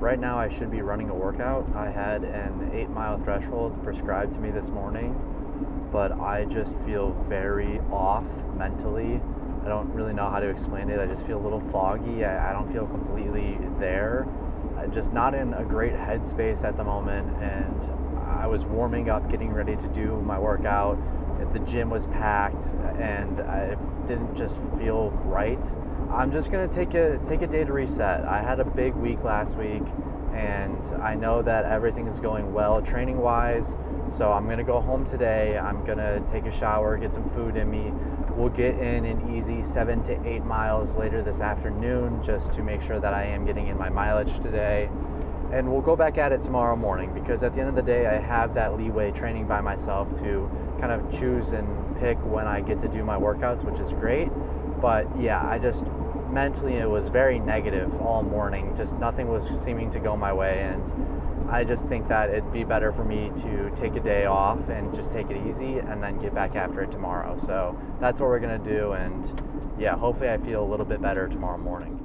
right now I should be running a workout. I had an 8-mile threshold prescribed to me this morning, but I just feel very off mentally. I don't really know how to explain it. I just feel a little foggy. I don't feel completely there. I'm just not in a great headspace at the moment, and I was warming up, getting ready to do my workout. The gym was packed, and I didn't just feel right. I'm just gonna take a day to reset. I had a big week last week, and I know that everything is going well training-wise, so I'm gonna go home today. I'm gonna take a shower, get some food in me. We'll get in an easy 7 to 8 miles later this afternoon, just to make sure that I am getting in my mileage today. And we'll go back at it tomorrow morning, because at the end of the day, I have that leeway training by myself to kind of choose and pick when I get to do my workouts, which is great. But yeah, I just mentally, it was very negative all morning. Just nothing was seeming to go my way, and I just think that it'd be better for me to take a day off and just take it easy and then get back after it tomorrow. So that's what we're gonna do, and yeah, hopefully I feel a little bit better tomorrow morning.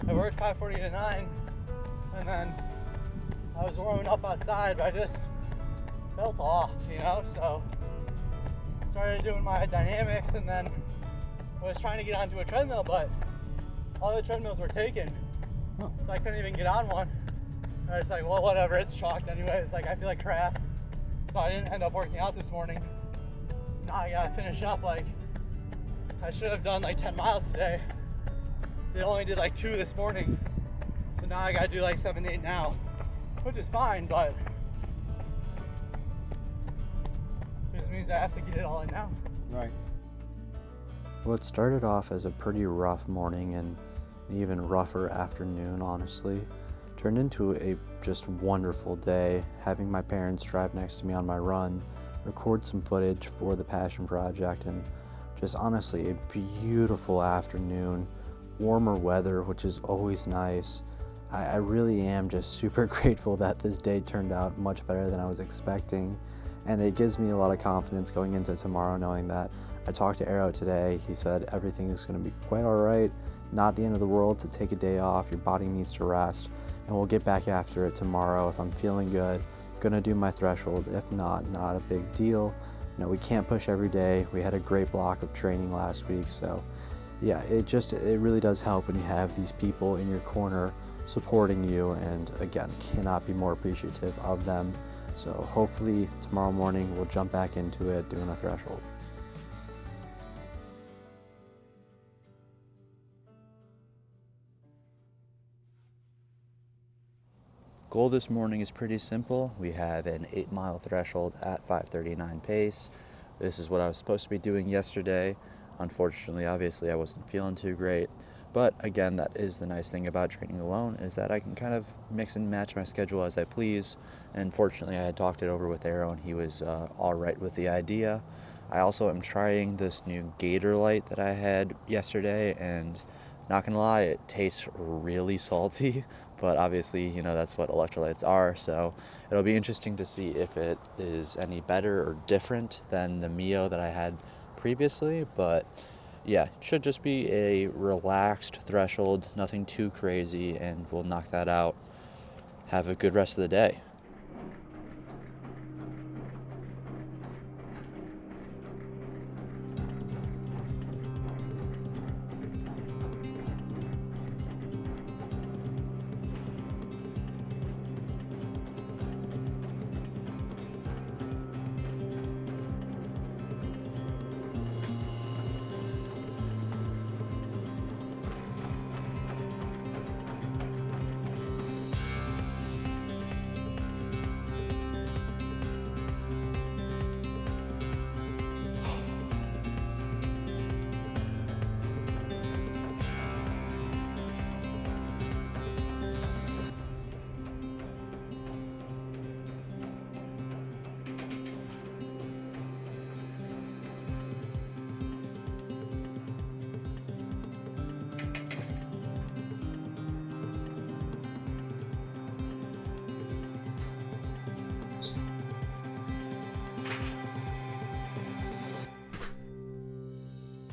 I worked 5:40 to 9, and then I was warming up outside, but I just felt off, so started doing my dynamics, and then I was trying to get onto a treadmill, but all the treadmills were taken, so I couldn't even get on one. And I was like, well, whatever, it's chalked anyway. It's like, I feel like crap, so I didn't end up working out this morning. So now I gotta finish up. Like, I should have done like 10 miles today. They only did like 2 this morning, so now I gotta do like 7, 8 now, which is fine, but it just means I have to get it all in now. Right. Well, it started off as a pretty rough morning and an even rougher afternoon, honestly. Turned into a just wonderful day, having my parents drive next to me on my run, record some footage for the Passion Project, and just honestly a beautiful afternoon. Warmer weather, which is always nice. I really am just super grateful that this day turned out much better than I was expecting, and it gives me a lot of confidence going into tomorrow, knowing that I talked to Arrow today. He said everything is going to be quite all right, not the end of the world to take a day off. Your body needs to rest, and we'll get back after it tomorrow. If I'm feeling good, gonna do my threshold. If not, not a big deal. We can't push every day. We had a great block of training last week, so yeah, it really does help when you have these people in your corner supporting you, and again, cannot be more appreciative of them. So hopefully tomorrow morning we'll jump back into it doing a threshold. Goal this morning is pretty simple. We have an 8-mile threshold at 5:39 pace. This is what I was supposed to be doing yesterday. Unfortunately, obviously, I wasn't feeling too great. But again, that is the nice thing about training alone, is that I can kind of mix and match my schedule as I please. And fortunately, I had talked it over with Arrow, and he was all right with the idea. I also am trying this new Gator light that I had yesterday, and not gonna lie, it tastes really salty. But obviously, that's what electrolytes are. So it'll be interesting to see if it is any better or different than the Mio that I had previously. But yeah, it should just be a relaxed threshold, nothing too crazy, and we'll knock that out. Have a good rest of the day.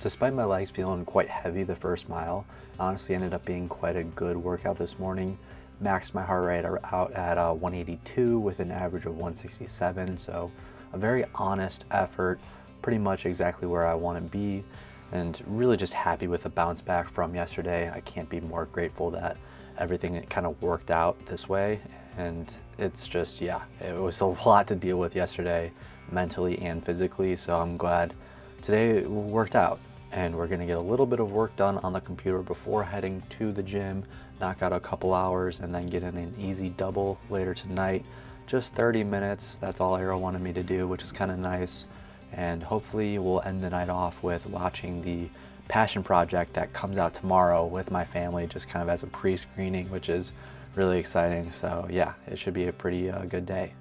despite my legs feeling quite heavy the first mile, honestly ended up being quite a good workout this morning. Maxed my heart rate out at 182 with an average of 167, so a very honest effort, pretty much exactly where I want to be, and really just happy with the bounce back from yesterday. I can't be more grateful that everything kind of worked out this way, and it's just, yeah, it was a lot to deal with yesterday, mentally and physically, so I'm glad today it worked out. And we're gonna get a little bit of work done on the computer before heading to the gym, knock out a couple hours, and then get in an easy double later tonight. Just 30 minutes, that's all Arrow wanted me to do, which is kind of nice. And hopefully we'll end the night off with watching the passion project that comes out tomorrow with my family, just kind of as a pre-screening, which is really exciting. So yeah, it should be a pretty good day.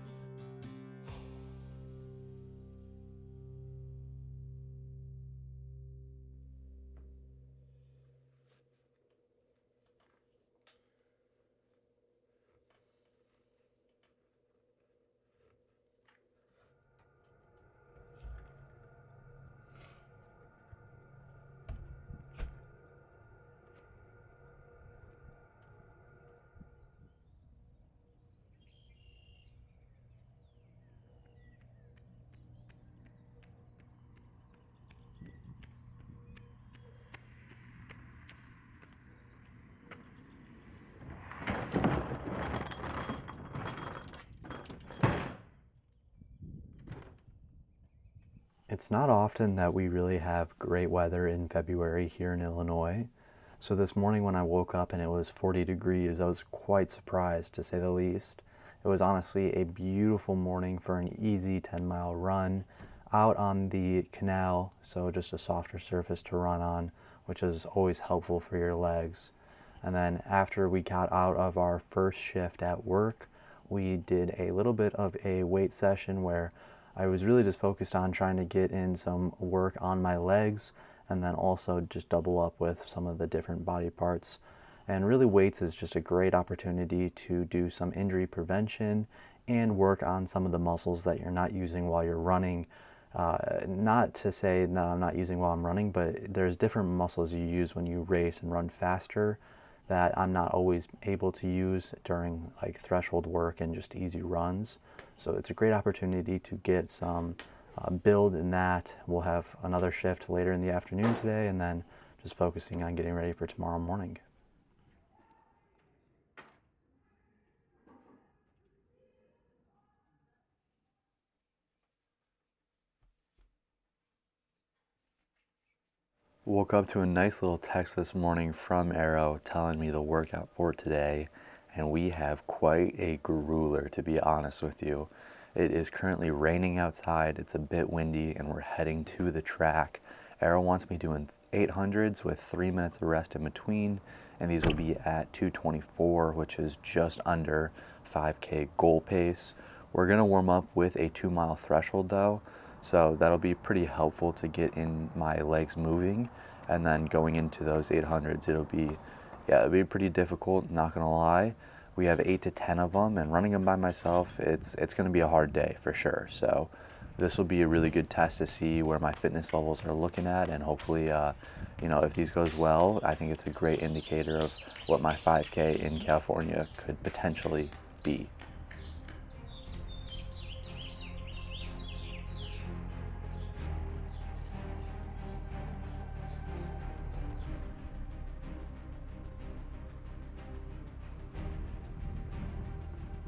It's not often that we really have great weather in February here in Illinois. So this morning when I woke up and it was 40 degrees, I was quite surprised, to say the least. It was honestly a beautiful morning for an easy 10-mile run out on the canal, so just a softer surface to run on, which is always helpful for your legs. And then after we got out of our first shift at work, we did a little bit of a weight session where I was really just focused on trying to get in some work on my legs, and then also just double up with some of the different body parts. And really, weights is just a great opportunity to do some injury prevention and work on some of the muscles that you're not using while you're running. Not to say that I'm not using while I'm running, but there's different muscles you use when you race and run faster that I'm not always able to use during like threshold work and just easy runs. So it's a great opportunity to get some build in that. We'll have another shift later in the afternoon today, and then just focusing on getting ready for tomorrow morning. Woke up to a nice little text this morning from Arrow telling me the workout for today, and we have quite a grueler, to be honest with you. It is currently raining outside, it's a bit windy, and we're heading to the track. Arrow wants me doing 800s with 3 minutes of rest in between, and these will be at 2:24, which is just under 5K goal pace. We're gonna warm up with a 2-mile threshold though, so that'll be pretty helpful to get in my legs moving. And then going into those 800s, it'll be pretty difficult, not gonna lie. We have 8 to 10 of them, and running them by myself, it's gonna be a hard day for sure. So this will be a really good test to see where my fitness levels are looking at, and hopefully, if these goes well, I think it's a great indicator of what my 5K in California could potentially be.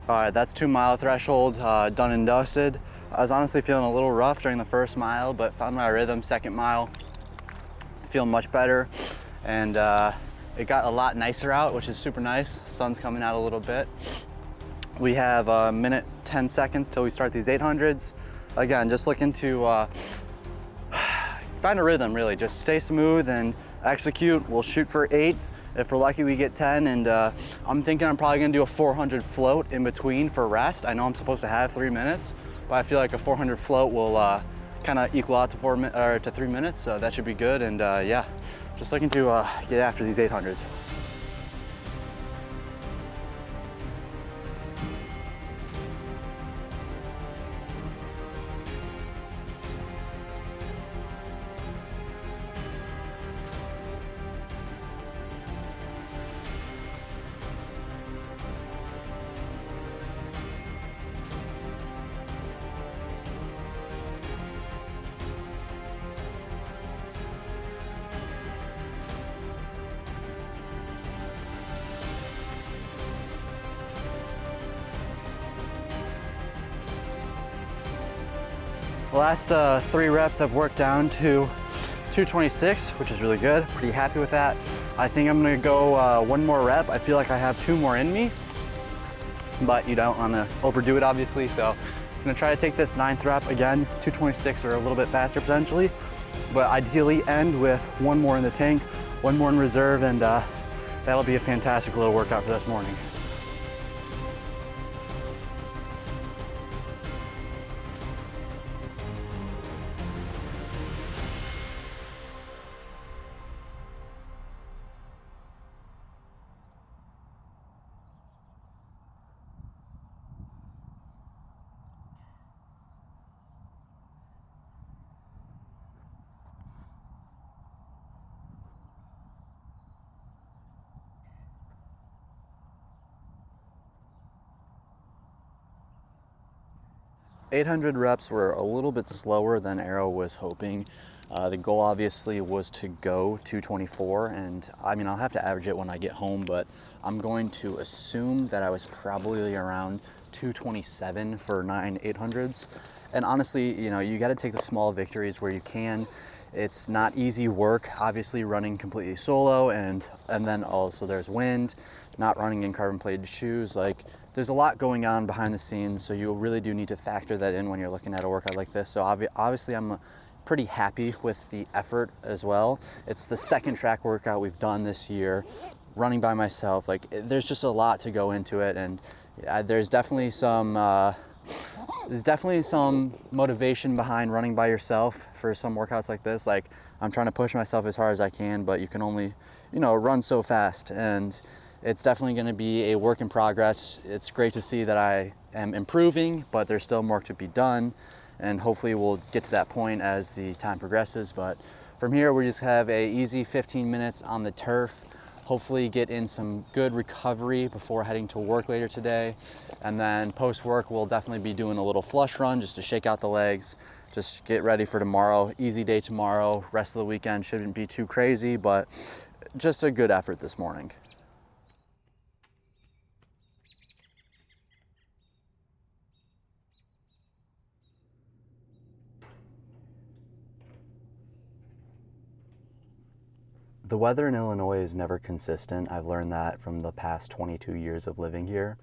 All right, that's 2-mile threshold done and dusted. I was honestly feeling a little rough during the first mile, but found my rhythm. Second mile, feeling much better, and it got a lot nicer out, which is super nice. Sun's coming out a little bit. We have a minute 10 seconds till we start these 800s. Again, just looking to find a rhythm, really. Just stay smooth and execute. We'll shoot for 8. If we're lucky, we get 10, and I'm thinking I'm probably gonna do a 400 float in between for rest. I know I'm supposed to have 3 minutes, but I feel like a 400 float will kind of equal out to 3 minutes, so that should be good. And yeah, just looking to get after these 800s. The last 3 reps I've worked down to 226, which is really good. Pretty happy with that. I think I'm gonna go 1 more rep. I feel like I have 2 more in me, but you don't wanna overdo it obviously. So I'm gonna try to take this 9th rep again, 226 or a little bit faster potentially, but ideally end with 1 more in the tank, 1 more in reserve, and that'll be a fantastic little workout for this morning. .800 reps were a little bit slower than Arrow was hoping. The goal obviously was to go 224, and I mean, I'll have to average it when I get home, but I'm going to assume that I was probably around 227 for 9 800s. And honestly, you know, you got to take the small victories where you can. It's not easy work, obviously running completely solo, and then also there's wind, not running in carbon plated shoes. Like, there's a lot going on behind the scenes, so you really do need to factor that in when you're looking at a workout like this. So obviously I'm pretty happy with the effort as well. It's the 2nd track workout we've done this year, running by myself. Like, there's just a lot to go into it, and there's definitely some motivation behind running by yourself for some workouts like this. Like, I'm trying to push myself as hard as I can, but you can only, you know, run so fast, and it's definitely going to be a work in progress. It's great to see that I am improving, but there's still more to be done, and hopefully we'll get to that point as the time progresses. But from here, we just have a easy 15 minutes on the turf, hopefully get in some good recovery before heading to work later today. And then post-work, we'll definitely be doing a little flush run just to shake out the legs, just get ready for tomorrow. Easy day tomorrow. Rest of the weekend shouldn't be too crazy, but just a good effort this morning. The weather in Illinois is never consistent. I've learned that from the past 22 years of living here.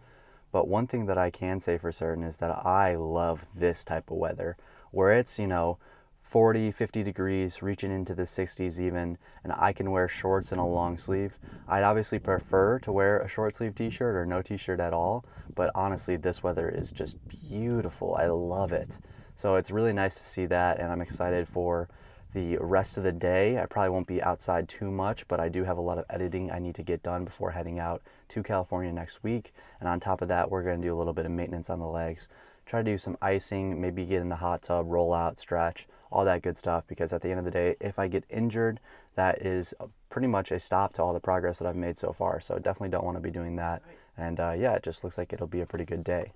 But one thing that I can say for certain is that I love this type of weather, where it's, you know, 40, 50 degrees, reaching into the 60s even, and I can wear shorts and a long sleeve. I'd obviously prefer to wear a short sleeve t-shirt or no t-shirt at all, but honestly, this weather is just beautiful. I love it. So it's really nice to see that, and I'm excited for the rest of the day. I probably won't be outside too much, but I do have a lot of editing I need to get done before heading out to California next week. And on top of that, we're going to do a little bit of maintenance on the legs, try to do some icing, maybe get in the hot tub, roll out, stretch, all that good stuff, because at the end of the day, if I get injured, that is pretty much a stop to all the progress that I've made so far. So definitely don't want to be doing that. And yeah, it just looks like it'll be a pretty good day.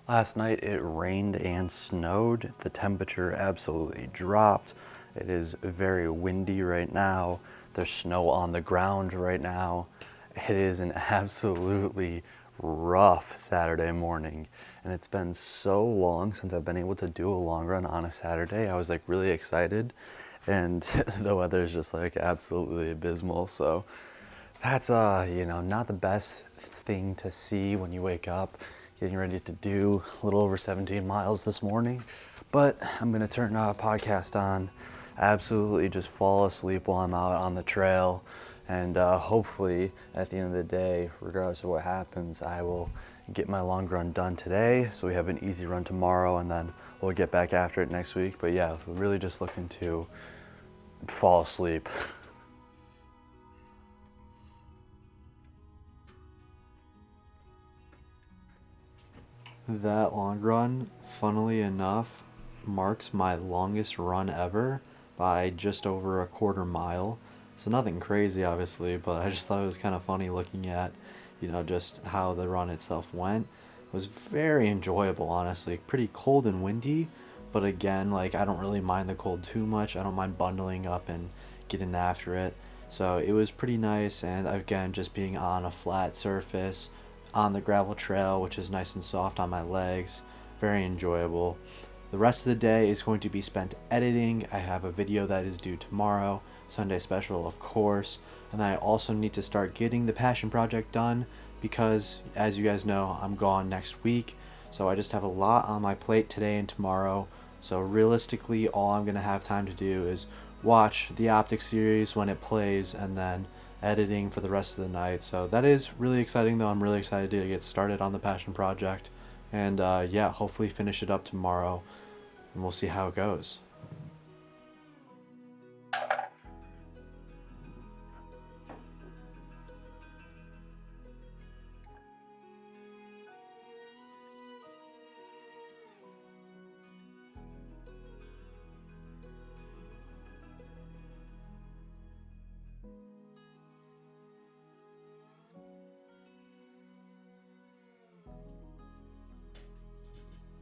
Last night it rained and snowed. The temperature absolutely dropped. It is very windy right now. There's snow on the ground right now. It is an absolutely rough Saturday morning, and it's been so long since I've been able to do a long run on a Saturday. I was like really excited, and the weather is just like absolutely abysmal. So that's you know, not the best thing to see when you wake up getting ready to do a little over 17 miles this morning. But I'm gonna turn a podcast on, absolutely just fall asleep while I'm out on the trail, and hopefully at the end of the day, regardless of what happens, I will get my long run done today so we have an easy run tomorrow, and then we'll get back after it next week. But yeah, we're really just looking to fall asleep. That long run, funnily enough, marks my longest run ever by just over a quarter mile. So nothing crazy, obviously, but I just thought it was kind of funny looking at, just how the run itself went. It was very enjoyable, honestly. Pretty cold and windy, but again, like I don't really mind the cold too much. I don't mind bundling up and getting after it. So it was pretty nice, and again, just being on a flat surface on the gravel trail, which is nice and soft on my legs. Very enjoyable. The rest of the day is going to be spent editing. I have a video that is due tomorrow, Sunday special, of course. And then I also need to start getting the passion project done because, as you guys know, I'm gone next week. So I just have a lot on my plate today and tomorrow. So realistically, all I'm going to have time to do is watch the Optic series when it plays and then editing for the rest of the night. So that is really exciting, though. I'm really excited to get started on the passion project. And yeah, hopefully finish it up tomorrow, and we'll see how it goes.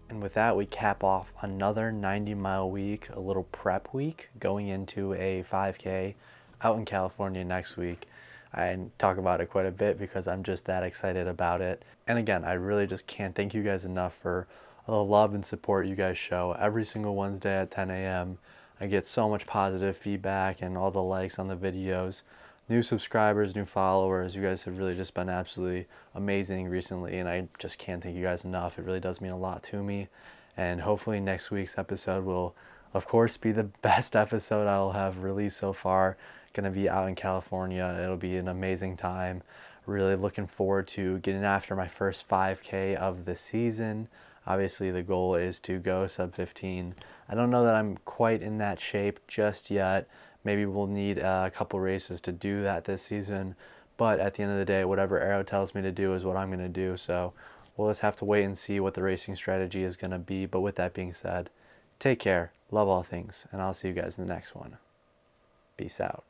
And with that, we cap off another 90-mile week, a little prep week, going into a 5K out in California next week. I talk about it quite a bit because I'm just that excited about it. And again, I really just can't thank you guys enough for all the love and support you guys show every single Wednesday at 10 a.m. I get so much positive feedback and all the likes on the videos. New subscribers, new followers. You guys have really just been absolutely amazing recently, and I just can't thank you guys enough. It really does mean a lot to me. And hopefully next week's episode will, of course, be the best episode I'll have released so far. Gonna be out in California. It'll be an amazing time. Really looking forward to getting after my first 5K of the season. Obviously, the goal is to go sub 15. I don't know that I'm quite in that shape just yet. Maybe we'll need a couple races to do that this season. But at the end of the day, whatever Arrow tells me to do is what I'm going to do. So we'll just have to wait and see what the racing strategy is going to be. But with that being said, take care, love all things, and I'll see you guys in the next one. Peace out.